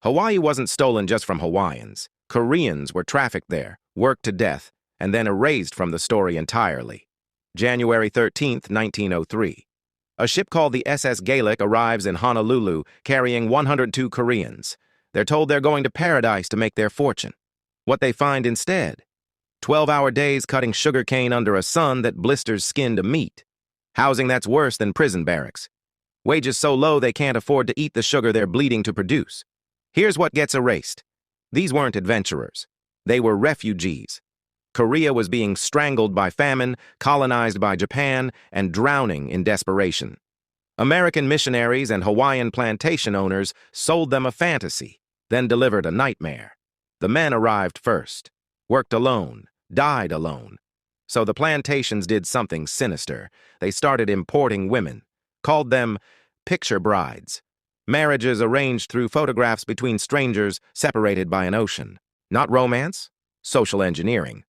Hawaii wasn't stolen just from Hawaiians. Koreans were trafficked there, worked to death, and then erased from the story entirely. January 13th, 1903. A ship called the SS Gaelic arrives in Honolulu carrying 102 Koreans. They're told they're going to paradise to make their fortune. What they find instead? 12-hour days cutting sugarcane under a sun that blisters skin to meat. Housing that's worse than prison barracks. Wages so low they can't afford to eat the sugar they're bleeding to produce. Here's what gets erased. These weren't adventurers. They were refugees. Korea was being strangled by famine, colonized by Japan, and drowning in desperation. American missionaries and Hawaiian plantation owners sold them a fantasy, then delivered a nightmare. The men arrived first, worked alone, died alone. So the plantations did something sinister. They started importing women, called them picture brides. Marriages arranged through photographs between strangers separated by an ocean. Not romance, social engineering.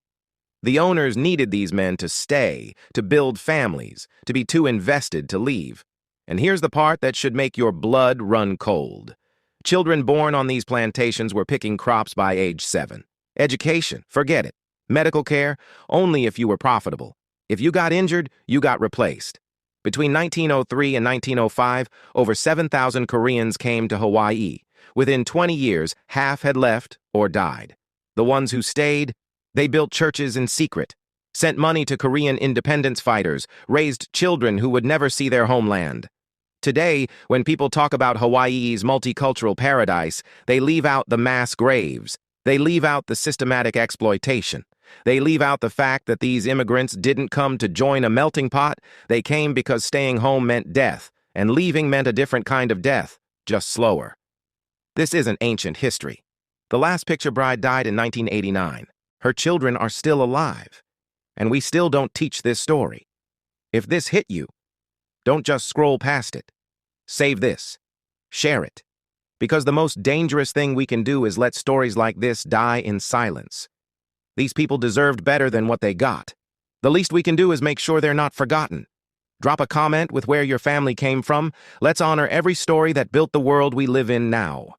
The owners needed these men to stay, to build families, to be too invested to leave. And here's the part that should make your blood run cold. Children born on these plantations were picking crops by age 7. Education, forget it. Medical care, only if you were profitable. If you got injured, you got replaced. Between 1903 and 1905, over 7,000 Koreans came to Hawaii. Within 20 years, half had left or died. The ones who stayed, they built churches in secret, sent money to Korean independence fighters, raised children who would never see their homeland. Today, when people talk about Hawaii's multicultural paradise, they leave out the mass graves. They leave out the systematic exploitation. They leave out the fact that these immigrants didn't come to join a melting pot. They came because staying home meant death, and leaving meant a different kind of death, just slower. This isn't ancient history. The last picture bride died in 1989. Her children are still alive, and we still don't teach this story. If this hit you, don't just scroll past it. Save this. Share it. Because the most dangerous thing we can do is let stories like this die in silence. These people deserved better than what they got. The least we can do is make sure they're not forgotten. Drop a comment with where your family came from. Let's honor every story that built the world we live in now.